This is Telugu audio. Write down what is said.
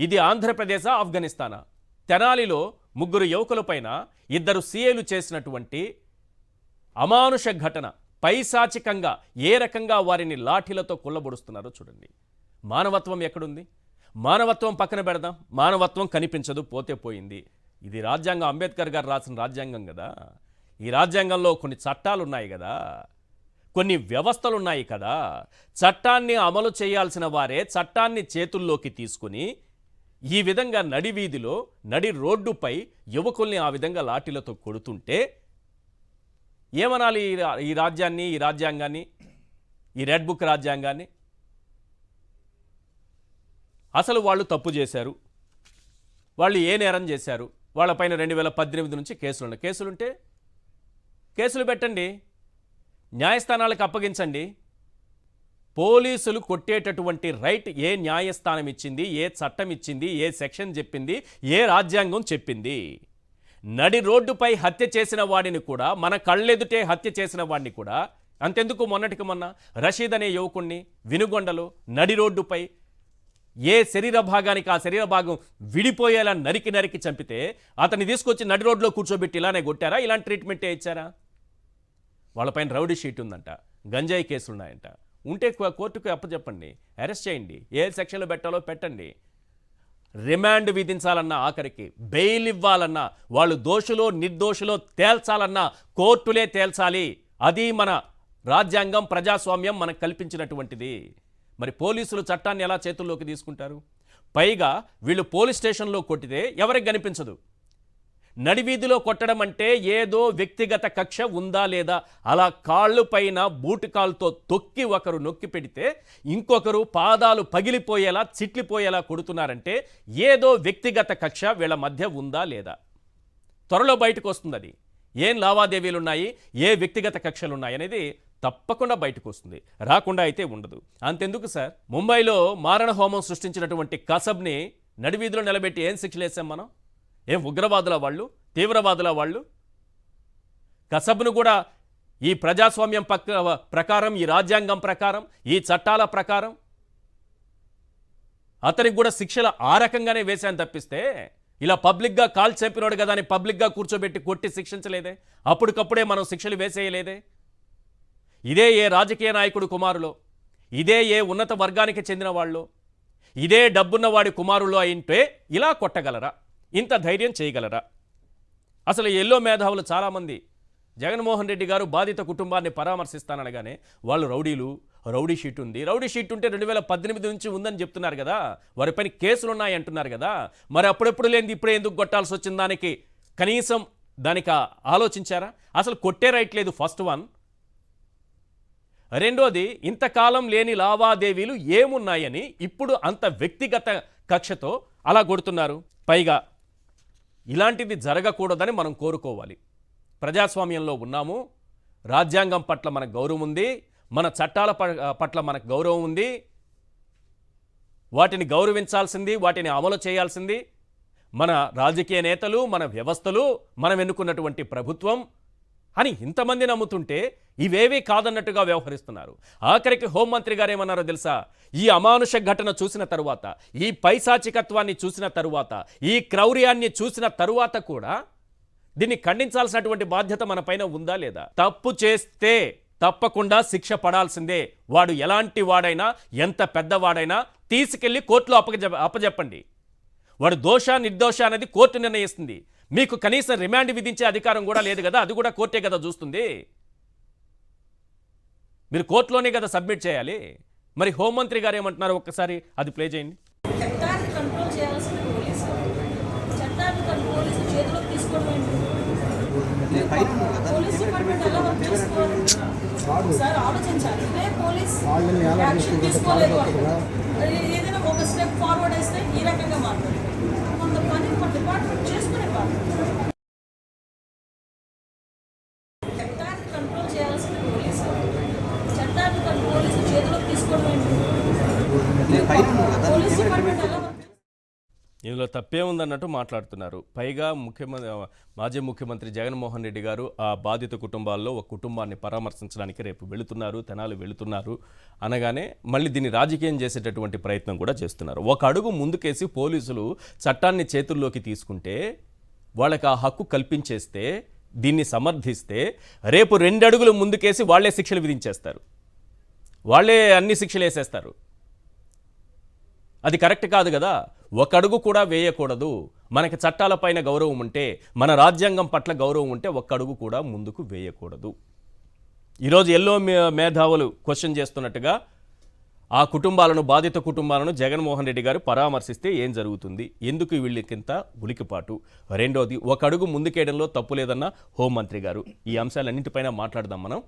ఇది ఆంధ్రప్రదేశా, ఆఫ్ఘనిస్తానా? తెనాలిలో ముగ్గురు యువకులపైన ఇద్దరు సీఏలు చేసినటువంటి అమానుష ఘటన, పైశాచికంగా ఏ రకంగా వారిని లాఠీలతో కుళ్ళబొడుస్తున్నారో చూడండి. మానవత్వం ఎక్కడుంది? మానవత్వం పక్కన పెడదాం, మానవత్వం కనిపించదు, పోతే పోయింది. ఇది రాజ్యాంగం, అంబేద్కర్ గారు రాసిన రాజ్యాంగం కదా. ఈ రాజ్యాంగంలో కొన్ని చట్టాలు ఉన్నాయి కదా, కొన్ని వ్యవస్థలు ఉన్నాయి కదా. చట్టాన్ని అమలు చేయాల్సిన వారే చట్టాన్ని చేతుల్లోకి తీసుకుని ఈ విధంగా నడి వీధిలో, నడి రోడ్డుపై యువకుల్ని ఆ విధంగా లాఠీలతో కొడుతుంటే ఏమనాలి ఈ రాజ్యాన్ని, ఈ రాజ్యాంగాన్ని, ఈ రెడ్ బుక్ రాజ్యాంగాన్ని? అసలు వాళ్ళు తప్పు చేశారు, వాళ్ళు ఏ నేరం చేశారు, వాళ్ళపైన 2018 నుంచి కేసులున్నాయి. కేసులుంటే కేసులు పెట్టండి, న్యాయస్థానాలకు అప్పగించండి. పోలీసులు కొట్టేటటువంటి రైట్ ఏ న్యాయస్థానం ఇచ్చింది, ఏ చట్టం ఇచ్చింది, ఏ సెక్షన్ చెప్పింది, ఏ రాజ్యాంగం చెప్పింది? నడి రోడ్డుపై హత్య చేసిన వాడిని కూడా, మన కళ్ళెదుటే హత్య చేసిన వాడిని కూడా, అంతెందుకు మొన్నటికి మొన్న రషీద్ అనే యువకుణ్ణి వినుగొండలో నడి రోడ్డుపై ఏ శరీర భాగానికి ఆ శరీర భాగం విడిపోయేలా నరికి నరికి చంపితే అతన్ని తీసుకొచ్చి నడి రోడ్లో కూర్చోబెట్టి ఇలానే కొట్టారా? ఇలాంటి ట్రీట్మెంటే ఇచ్చారా? వాళ్ళపైన రౌడీ షీట్ ఉందంట, గంజాయి కేసులున్నాయంట. ఉంటే కోర్టుకు అప్పచెప్పండి, అరెస్ట్ చేయండి, ఏ సెక్షన్లో పెట్టాలో పెట్టండి. రిమాండ్ విధించాలన్నా, ఆఖరికి బెయిల్ ఇవ్వాలన్నా, వాళ్ళు దోషులో నిర్దోషులో తేల్చాలన్నా కోర్టులే తేల్చాలి. అది మన రాజ్యాంగం, ప్రజాస్వామ్యం మనకు కల్పించినటువంటిది. మరి పోలీసులు చట్టాన్ని ఎలా చేతుల్లోకి తీసుకుంటారు? పైగా వీళ్ళు పోలీస్ స్టేషన్లో కొట్టితే ఎవరికి కనిపించదు. నడివీధిలో కొట్టడం అంటే ఏదో వ్యక్తిగత కక్ష ఉందా లేదా? అలా కాళ్ళు పైన బూటు కాలుతో తొక్కి ఒకరు నొక్కి పెడితే ఇంకొకరు పాదాలు పగిలిపోయేలా, చిట్లిపోయేలా కొడుతున్నారంటే ఏదో వ్యక్తిగత కక్ష వీళ్ళ మధ్య ఉందా లేదా? త్వరలో బయటకు వస్తుంది అది. ఏం లావాదేవీలున్నాయి, ఏ వ్యక్తిగత కక్షలు ఉన్నాయి అనేది తప్పకుండా బయటకు వస్తుంది, రాకుండా అయితే ఉండదు. అంతెందుకు సార్, ముంబైలో మారణ హోమం సృష్టించినటువంటి కసబ్ని నడివీధిలో నిలబెట్టి ఏం శిక్షలు వేసాం మనం? ఏం ఉగ్రవాదుల వాళ్ళు, తీవ్రవాదుల వాళ్ళు? కసబ్ను కూడా ఈ ప్రజాస్వామ్యం ప్రకారం, ఈ రాజ్యాంగం ప్రకారం, ఈ చట్టాల ప్రకారం అతనికి కూడా శిక్షలు ఆ రకంగానే వేశాను తప్పిస్తే ఇలా పబ్లిక్గా కాల్ చంపినోడు కదా అని పబ్లిక్గా కూర్చోబెట్టి కొట్టి శిక్షించలేదే, అప్పటికప్పుడే మనం శిక్షలు వేసేయలేదే. ఇదే ఏ రాజకీయ నాయకుడు కుమారులో, ఇదే ఏ ఉన్నత వర్గానికి చెందిన వాళ్ళు, ఇదే డబ్బున్నవాడి కుమారులో అయింటే ఇలా కొట్టగలరా? ఇంత ధైర్యం చేయగలరా? అసలు ఎల్లో మేధావులు చాలామంది జగన్మోహన్ రెడ్డి గారు బాధిత కుటుంబాన్ని పరామర్శిస్తాననగానే వాళ్ళు రౌడీలు, రౌడీ షీట్ ఉంది, రౌడీ షీట్ ఉంటే 2018 నుంచి ఉందని చెప్తున్నారు కదా, వారిపైన కేసులు ఉన్నాయి అంటున్నారు కదా. మరి అప్పుడెప్పుడు లేనిది ఇప్పుడే ఎందుకు కొట్టాల్సి వచ్చిన దానికి కనీసం దానికి ఆలోచించారా? అసలు కొట్టే రైట్ లేదు, ఫస్ట్ వన్. రెండోది, ఇంతకాలం లేని లావాదేవీలు ఏమున్నాయని ఇప్పుడు అంత వ్యక్తిగత కక్షతో అలా కొడుతున్నారు. పైగా ఇలాంటిది జరగకూడదని మనం కోరుకోవాలి. ప్రజాస్వామ్యంలో ఉన్నాము, రాజ్యాంగం పట్ల మనకు గౌరవం ఉంది, మన చట్టాల పట్ల మనకు గౌరవం ఉంది, వాటిని గౌరవించాల్సింది, వాటిని అమలు చేయాల్సింది మన రాజకీయ నేతలు, మన వ్యవస్థలు, మనం ఎన్నుకున్నటువంటి ప్రభుత్వం అని ఇంతమంది నమ్ముతుంటే ఇవేవీ కాదన్నట్టుగా వ్యవహరిస్తున్నారు. ఆఖరికి హోంమంత్రి గారు ఏమన్నారో తెలుసా? ఈ అమానుష ఘటన చూసిన తరువాత, ఈ పైశాచికత్వాన్ని చూసిన తరువాత, ఈ క్రౌర్యాన్ని చూసిన తరువాత కూడా దీన్ని ఖండించాల్సినటువంటి బాధ్యత మన పైన ఉందా లేదా? తప్పు చేస్తే తప్పకుండా శిక్ష పడాల్సిందే. వాడు ఎలాంటి వాడైనా, ఎంత పెద్దవాడైనా తీసుకెళ్లి కోర్టులో అప్పజెప్పండి. వాడు దోష నిర్దోష అనేది కోర్టు నిర్ణయిస్తుంది. మీకు కనీసం రిమాండ్ విధించే అధికారం కూడా లేదు కదా, అది కూడా కోర్టే కదా చూస్తుంది. మీరు కోర్టులోనే కదా సబ్మిట్ చేయాలి. మరి హోంమంత్రి గారు ఏమంటున్నారు ఒక్కసారి అది ప్లే చేయండి. చట్టాన్ని కంట్రోల్ చేయాల్సిన పోలీసు, చట్టాన్ని పోలీసు చేతిలోకి తీసుకోవడం, పోలీస్ డిపార్ట్మెంట్ ఎలా వర్క్ చేసుకోవాలి ఒకసారి ఆలోచించాలి. ఇదే పోలీస్ యాక్షన్ తీసుకోలేదు, ఏదైనా ఒక స్టెప్ ఫార్వర్డ్ వేస్తే ఈ రకంగా మాట్లాడు. కొంత పని మన డిపార్ట్మెంట్ చేసుకునే కాదు. చట్టాన్ని కంట్రోల్ చేయాల్సిన పోలీసు, చట్టాన్ని పోలీసు చేతిలోకి తీసుకోవడం, పోలీస్ డిపార్ట్మెంట్ ఎలా ఇందులో తప్పే ఉందన్నట్టు మాట్లాడుతున్నారు. పైగా మాజీ ముఖ్యమంత్రి జగన్మోహన్ రెడ్డి గారు ఆ బాధిత కుటుంబాల్లో ఒక కుటుంబాన్ని పరామర్శించడానికి రేపు వెళుతున్నారు, తెనాలి వెళుతున్నారు అనగానే మళ్ళీ దీన్ని రాజకీయం చేసేటటువంటి ప్రయత్నం కూడా చేస్తున్నారు. ఒక అడుగు ముందుకేసి పోలీసులు చట్టాన్ని చేతుల్లోకి తీసుకుంటే, వాళ్ళకి ఆ హక్కు కల్పించేస్తే, దీన్ని సమర్థిస్తే, రేపు 2 అడుగులు ముందుకేసి వాళ్లే శిక్షలు విధించేస్తారు, వాళ్లే అన్ని శిక్షలు వేసేస్తారు. అది కరెక్ట్ కాదు కదా. ఒక అడుగు కూడా వేయకూడదు. మనకి చట్టాలపైన గౌరవం ఉంటే, మన రాజ్యాంగం పట్ల గౌరవం ఉంటే ఒక్క అడుగు కూడా ముందుకు వేయకూడదు. ఈరోజు ఎల్లో మేధావులు క్వశ్చన్ చేస్తున్నట్టుగా ఆ కుటుంబాలను, బాధిత కుటుంబాలను జగన్మోహన్ రెడ్డి గారు పరామర్శిస్తే ఏం జరుగుతుంది, ఎందుకు వీళ్ళకింత ఉలికిపాటు, రెండోది ఒక అడుగు ముందుకేయడంలో తప్పు లేదన్న హోంమంత్రి గారు. ఈ అంశాలన్నింటిపైన మాట్లాడదాం మనం.